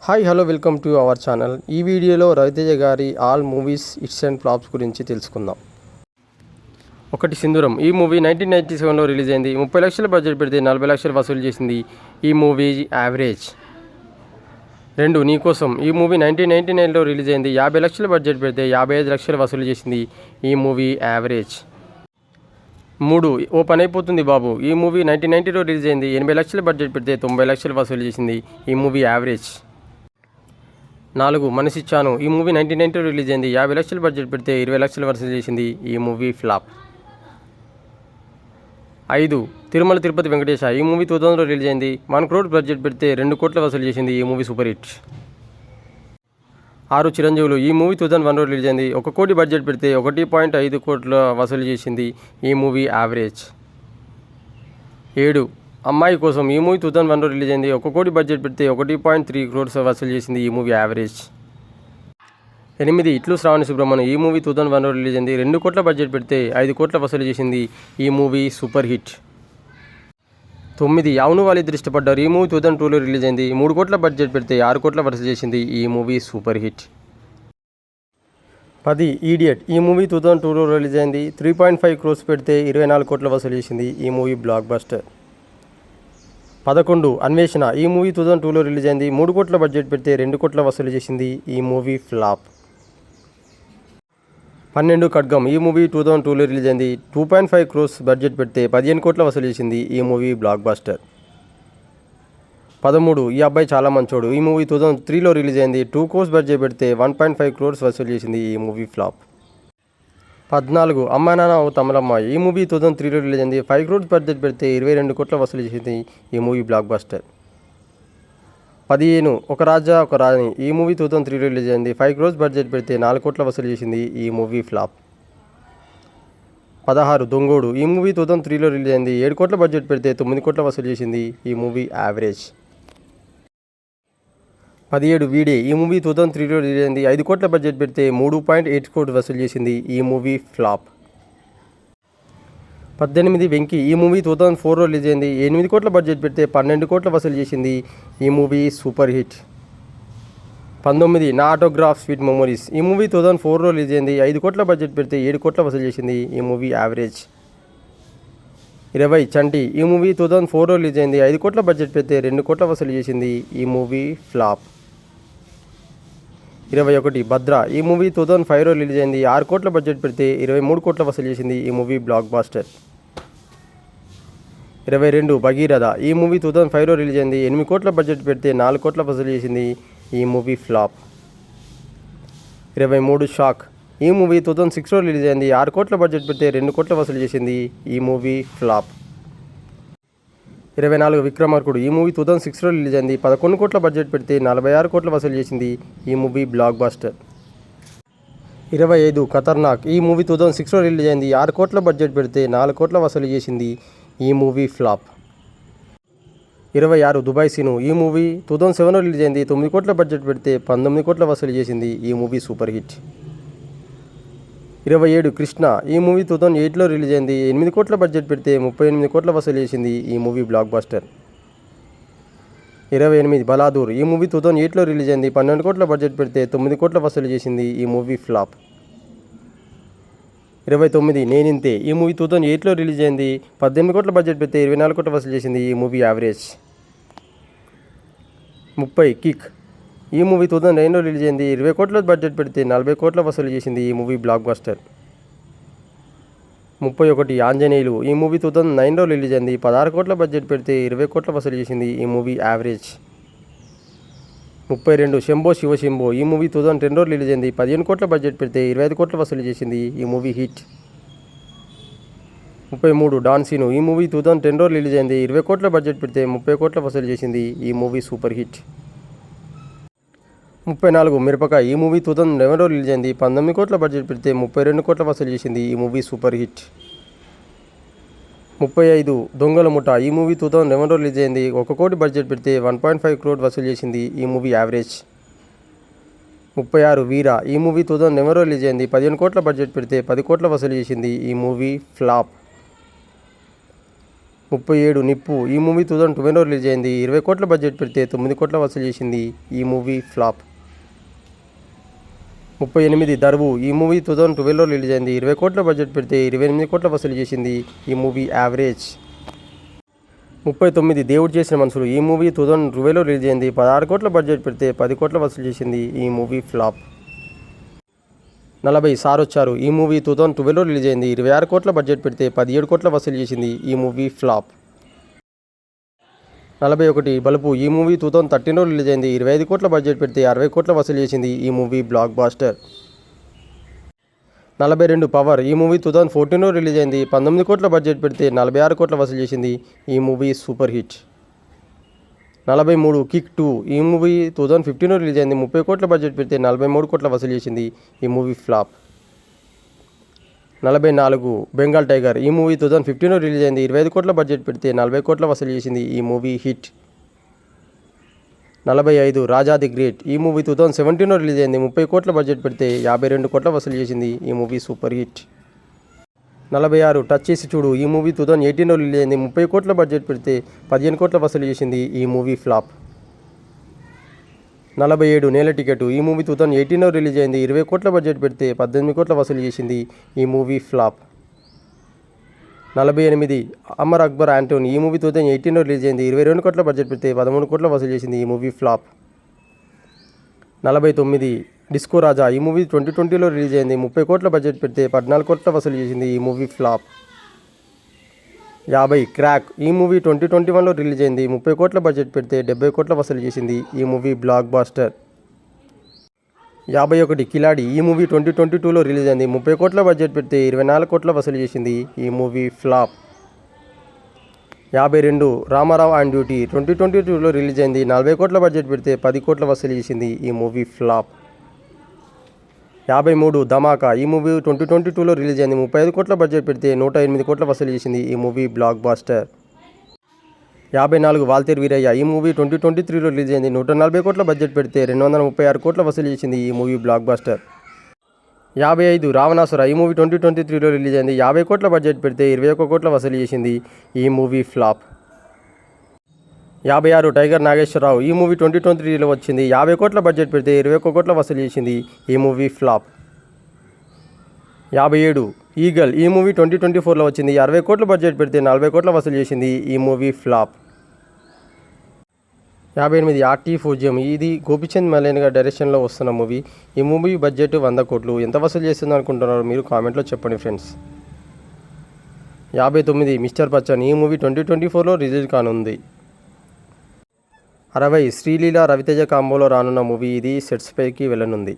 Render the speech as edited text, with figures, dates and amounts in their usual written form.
Hi hello welcome to our channel. ఈ వీడియోలో రవితేజ గారి all movies hits and flops గురించి తెలుసుకుందాం. ఒకటి సింధూరం. ఈ మూవీ 1997లో రిలీజ్ అయింది. 30 లక్షల బడ్జెట్ పెడితే 40 లక్షలు వసూలు చేసింది. ఈ మూవీ యావరేజ్. 2 నీకోసం. ఈ మూవీ 1999లో రిలీజ్ అయింది. 50 లక్షల బడ్జెట్ పెడితే 55 లక్షలు వసూలు చేసింది. ఈ మూవీ యావరేజ్. 3 ఓ పని అయిపోతుంది బాబు. ఈ మూవీ 1990లో రిలీజ్ అయింది. 80 లక్షల బడ్జెట్ పెడితే 90 లక్షలు వసూలు చేసింది. ఈ మూవీ యావరేజ్. 4 మనసిచ్చాను. ఈ మూవీ 1990లో రిలీజ్ అయింది. 50 లక్షల బడ్జెట్ పెడితే 20 లక్షలు వసూలు చేసింది. ఈ మూవీ ఫ్లాప్. 5 తిరుమల తిరుపతి వెంకటేశ. ఈ మూవీ 2000లో రిలీజ్ అయింది. 1 crore బడ్జెట్ పెడితే 2 కోట్ల వసూలు చేసింది. ఈ మూవీ సూపర్ హిట్. 6 చిరంజీవులు. ఈ మూవీ 2001లో రిలీజ్ అయింది. 1 కోటి బడ్జెట్ పెడితే 1.5 కోట్ల వసూలు చేసింది. ఈ మూవీ యావరేజ్. 7 అమ్మాయి కోసం. ఈ మూవీ 2001లో రిలీజ్ అయింది. 1 కోటి బడ్జెట్ పెడితే 1.3 crores వసూలు చేసింది. ఈ మూవీ యావరేజ్. 8 ఇట్లు శ్రావణి సుబ్రహ్మణ్యం. ఈ మూవీ 2001లో రిలీజ్ అయింది. 2 కోట్ల బడ్జెట్ పెడితే 5 కోట్ల వసూలు చేసింది. ఈ మూవీ సూపర్ హిట్. 9 అవును వాళ్ళిద్దరు ఇష్టపడ్డారు. ఈ మూవీ 2002లో రిలీజ్ అయింది. 3 కోట్ల బడ్జెట్ పెడితే 6 కోట్ల వసూలు చేసింది. ఈ మూవీ సూపర్ హిట్. 10 ఈడియట్. ఈ మూవీ 2002లో రిలీజ్ అయింది. 3.5 crores పెడితే 24 కోట్ల వసూలు చేసింది. ఈ మూవీ బ్లాక్ బస్టర్. 11 అన్వేషణ. ఈ మూవీ 2002లో రిలీజ్ అయింది. 3 కోట్ల బడ్జెట్ పెడితే 2 కోట్ల వసూలు చేసింది. ఈ మూవీ ఫ్లాప్. 12 ఖడ్గం. ఈ మూవీ 2002లో రిలీజ్ అయింది. 2.5 crores బడ్జెట్ పెడితే 15 కోట్ల వసూలు చేసింది. ఈ మూవీ బ్లాక్ బస్టర్. 13 ఈ అబ్బాయి చాలా మంచోడు. ఈ మూవీ 2003లో రిలీజ్ అయింది. 2 crores బడ్జెట్ పెడితే 1.5 crores వసూలు చేసింది. ఈ మూవీ ఫ్లాప్. 14 అమ్మా నాన్న ఓ తమిళమ్మాయి. ఈ మూవీ 2003లో రిలీజ్ అయింది. 5 crores బడ్జెట్ పెడితే 22 కోట్ల వసూలు చేసింది. ఈ మూవీ బ్లాక్ బస్టర్. 15 ఒక రాజా ఒక రాణి. ఈ మూవీ 2003లో రిలీజ్ అయింది. 5 crores బడ్జెట్ పెడితే 4 కోట్ల వసూలు చేసింది. ఈ మూవీ ఫ్లాప్. 16 దొంగోడు. ఈ మూవీ 2003లో రిలీజ్ అయింది. 7 కోట్ల బడ్జెట్ పెడితే 9 కోట్ల వసూలు చేసింది. ఈ మూవీ యావరేజ్. 17 వీడే. ఈ మూవీ 2003లో రిలీజ్ అయింది. 5 కోట్ల బడ్జెట్ పెడితే 3.8 crores వసూలు చేసింది. ఈ మూవీ ఫ్లాప్. 18 వెంకీ. ఈ మూవీ 2004లో రిలీజ్ అయింది. 8 కోట్ల బడ్జెట్ పెడితే 12 కోట్ల వసూలు చేసింది. ఈ మూవీ సూపర్ హిట్. 19 నా ఆటోగ్రాఫ్ స్వీట్ మెమోరీస్. ఈ మూవీ 2004లో రిలీజ్ అయింది. 5 కోట్ల బడ్జెట్ పెడితే 7 కోట్ల వసూలు చేసింది. ఈ మూవీ యావరేజ్. 20 చంటి. ఈ మూవీ 2004లో రిలీజ్ అయింది. 5 కోట్ల బడ్జెట్ పెడితే 2 కోట్ల వసూలు చేసింది. ఈ మూవీ ఫ్లాప్. 21 భద్ర. ఈ మూవీ 2005లో రిలీజ్ అయింది. 6 కోట్ల బడ్జెట్ పెడితే 23 కోట్ల వసూలు చేసింది. ఈ మూవీ బ్లాక్ బాస్టర్. 22 భగీరథ. ఈ మూవీ 2005లో రిలీజ్ అయింది. 8 కోట్ల బడ్జెట్ పెడితే 4 కోట్ల వసూలు చేసింది. ఈ మూవీ ఫ్లాప్. 23 షాక్. ఈ మూవీ 2006లో రిలీజ్ అయింది. 6 కోట్ల బడ్జెట్ పెడితే 2 కోట్ల వసూలు చేసింది. ఈ మూవీ ఫ్లాప్. 24 విక్రమార్కుడు. ఈ మూవీ 2006లో రిలీజ్ అయింది. 11 కోట్ల బడ్జెట్ పెడితే 46 కోట్ల వసూలు చేసింది. ఈ మూవీ బ్లాక్ బస్టర్. 25 ఖతర్నాక్. ఈ మూవీ 2006లో రిలీజ్ అయింది. 6 కోట్ల బడ్జెట్ పెడితే 4 కోట్ల వసూలు చేసింది. ఈ మూవీ ఫ్లాప్. 26 దుబాయ్ సీను. ఈ మూవీ 2007లో రిలీజ్ అయింది. 9 కోట్ల బడ్జెట్ పెడితే 19 కోట్ల వసూలు చేసింది. ఈ మూవీ సూపర్ హిట్. 27 కృష్ణ. ఈ మూవీ 2008లో రిలీజ్ అయింది. 8 కోట్ల బడ్జెట్ పెడితే 38 కోట్ల వసూలు చేసింది. ఈ మూవీ బ్లాక్ బస్టర్. 28 బలాదూర్. ఈ మూవీ 2008లో రిలీజ్ అయింది. 12 కోట్ల బడ్జెట్ పెడితే 9 కోట్ల వసూలు చేసింది. ఈ మూవీ ఫ్లాప్. 29 నేనింతే. ఈ మూవీ 2008లో రిలీజ్ అయింది. 18 కోట్ల బడ్జెట్ పెడితే 24 కోట్ల వసూలు చేసింది. ఈ మూవీ యావరేజ్. 30 కిక్. ఈ మూవీ 2009లో రిలీజ్ అయింది. 20 కోట్ల బడ్జెట్ పెడితే 40 కోట్ల వసూలు చేసింది. ఈ మూవీ బ్లాక్ బస్టర్. 31 ఆంజనేయులు. ఈ మూవీ 2009లో రిలీజ్ అయింది. 16 కోట్ల బడ్జెట్ పెడితే 20 కోట్ల వసూలు చేసింది. ఈ మూవీ యావరేజ్. 32 శంభో శివశంభో. ఈ మూవీ 2010లో రిలీజ్ అయింది. 15 కోట్ల బడ్జెట్ పెడితే 25 కోట్ల వసూలు చేసింది. ఈ మూవీ హిట్. 33 డాన్ సీను. ఈ మూవీ 2010లో రిలీజ్ అయింది. 20 కోట్ల బడ్జెట్ పెడితే 30 కోట్ల వసూలు చేసింది. ఈ మూవీ సూపర్ హిట్. 34 మిరపకాయ. ఈ మూవీ 2011లో రిలీజ్ అయింది. 19 కోట్ల బడ్జెట్ పెడితే 32 కోట్ల వసూలు చేసింది. ఈ మూవీ సూపర్ హిట్. 35 దొంగల ముఠ. ఈ మూవీ 2011లో రిలీజ్ అయింది. 1 కోటి బడ్జెట్ పెడితే 1.5 crores వసూలు చేసింది. ఈ మూవీ యావరేజ్. 36 వీర. ఈ మూవీ 2011లో రిలీజ్ అయింది. 15 కోట్ల బడ్జెట్ పెడితే 10 కోట్ల వసూలు చేసింది. ఈ మూవీ ఫ్లాప్. 37 నిప్పు ఈ మూవీ 2012లో రిలీజ్ అయింది. 20 కోట్ల బడ్జెట్ పెడితే 9 కోట్ల వసూలు చేసింది. ఈ మూవీ ఫ్లాప్. 38 దరువు ఈ మూవీ 2012లో రిలీజ్ అయింది. 20 కోట్ల బడ్జెట్ పెడితే 28 కోట్ల వసూలు చేసింది. ఈ మూవీ యావరేజ్. 39 దేవుడు చేసిన మనుషులు ఈ మూవీ 2012లో రిలీజ్ అయింది. 16 కోట్ల బడ్జెట్ పెడితే 10 కోట్ల వసూలు చేసింది. ఈ మూవీ ఫ్లాప్. 40 సారొచ్చారు ఈ మూవీ 2012లో రిలీజ్ అయింది. 26 కోట్ల బడ్జెట్ పెడితే 17 కోట్ల వసూలు చేసింది. ఈ మూవీ ఫ్లాప్. 41 బలుపు ఈ మూవీ 2013లో రిలీజ్ అయింది. 25 కోట్ల బడ్జెట్ పెడితే 60 కోట్ల వసూలు చేసింది. ఈ మూవీ బ్లాక్ బాస్టర్. 42 పవర్ ఈ మూవీ 2014లో రిలీజ్ అయింది. 19 కోట్ల బడ్జెట్ పెడితే 46 కోట్ల వసూలు చేసింది. ఈ మూవీ సూపర్ హిట్. 43 కిక్ 2 ఈ మూవీ 2015లో రిలీజ్ అయింది. 30 కోట్ల బడ్జెట్ పెడితే 43 కోట్ల వసూలు చేసింది. ఈ మూవీ ఫ్లాప్. 44 బెంగాల్ టైగర్ ఈ మూవీ 2015లో రిలీజ్ అయింది. 25 కోట్ల బడ్జెట్ పెడితే 40 కోట్ల వసూలు చేసింది. ఈ movie hit. 45 Raja the great ఈ మూవీ 2017లో రిలీజ్ అయింది. 30 కోట్ల బడ్జెట్ పెడితే 52 కోట్ల వసూలు చేసింది. ఈ మూవీ సూపర్ హిట్. 46 టచ్ చేసి చూడు ఈ మూవీ 2018లో రిలీజ్ అయింది. 30 కోట్ల బడ్జెట్ పెడితే 15 కోట్ల వసూలు చేసింది. ఈ మూవీ ఫ్లాప్. 47 నేల టికెట్ ఈ మూవీ 2018లో రిలీజ్ అయింది. 20 కోట్ల బడ్జెట్ పెడితే 18 కోట్ల వసూలు చేసింది. ఈ మూవీ ఫ్లాప్. 48 అమర్ అక్బర్ ఆంటోనీ ఈ మూవీ 2018లో రిలీజ్ అయింది. 22 కోట్ల బడ్జెట్ పెడితే 13 కోట్ల వసూలు చేసింది. ఈ మూవీ ఫ్లాప్. 49 డిస్కో రాజా ఈ మూవీ 2020లో రిలీజ్ అయింది. 30 కోట్ల బడ్జెట్ పెడితే 14 కోట్ల వసూలు చేసింది. ఈ మూవీ ఫ్లాప్. 50 క్రాక్ ఈ మూవీ 2021లో రిలీజ్ అయింది. 30 కోట్ల బడ్జెట్ పెడితే 70 కోట్ల వసూలు చేసింది. ఈ మూవీ బ్లాక్ బాస్టర్. 51 కిలాడి ఈ మూవీ 2022లో రిలీజ్ అయింది. 30 కోట్ల బడ్జెట్ పెడితే 24 కోట్ల వసూలు చేసింది. ఈ movie flop. 52 Ramarao on duty 2022లో రిలీజ్ అయింది. 40 కోట్ల బడ్జెట్ పెడితే 10 కోట్ల వసూలు చేసింది. ఈ మూవీ ఫ్లాప్. 53 ధమాకా ఈ మూవీ 2022లో రిలీజ్ అయింది. 35 కోట్ల బడ్జెట్ పెడితే 108 కోట్ల వసూలు చేసింది. ఈ movie blockbuster. 54 Waltair Veerayya ఈ మూవీ 2023లో రిలీజ్ అయింది. 140 కోట్ల బడ్జెట్ పెడితే 236 కోట్ల వసూలు చేసింది. ఈ మూవీ బ్లాక్ బాస్టర్. 55 రావణాసుర ఈ మూవీ 2023లో రిలీజ్ అయింది. 50 కోట్ల బడ్జెట్ పెడితే 21 కోట్ల వసూలు చేసింది. ఈ మూవీ ఫ్లాప్. 56 టైగర్ నాగేశ్వరరావు ఈ మూవీ 2023లో వచ్చింది. 50 కోట్ల బడ్జెట్ పెడితే 21 కోట్ల వసూలు చేసింది. ఈ మూవీ ఫ్లాప్. 57 ఈగల్ ఈ మూవీ 2024లో వచ్చింది. 60 కోట్ల బడ్జెట్ పెడితే 40 కోట్ల వసూలు చేసింది. ఈ మూవీ ఫ్లాప్. 58 ఆర్టీ ఫూజ్యం ఇది గోపిచంద్ మలేన్ గారి డైరెక్షన్లో వస్తున్న మూవీ. ఈ మూవీ బడ్జెట్ 100 కోట్లు. ఎంత వసూలు చేస్తుంది అనుకుంటున్నారు మీరు కామెంట్లో చెప్పండి ఫ్రెండ్స్. 59 మిస్టర్ బచ్చన్ ఈ మూవీ 2024లో రిలీజ్ కానుంది. 60 శ్రీలీల రవితేజ కాంబోలో రానున్న మూవీ ఇది సెట్స్ పైకి వెళ్ళనుంది.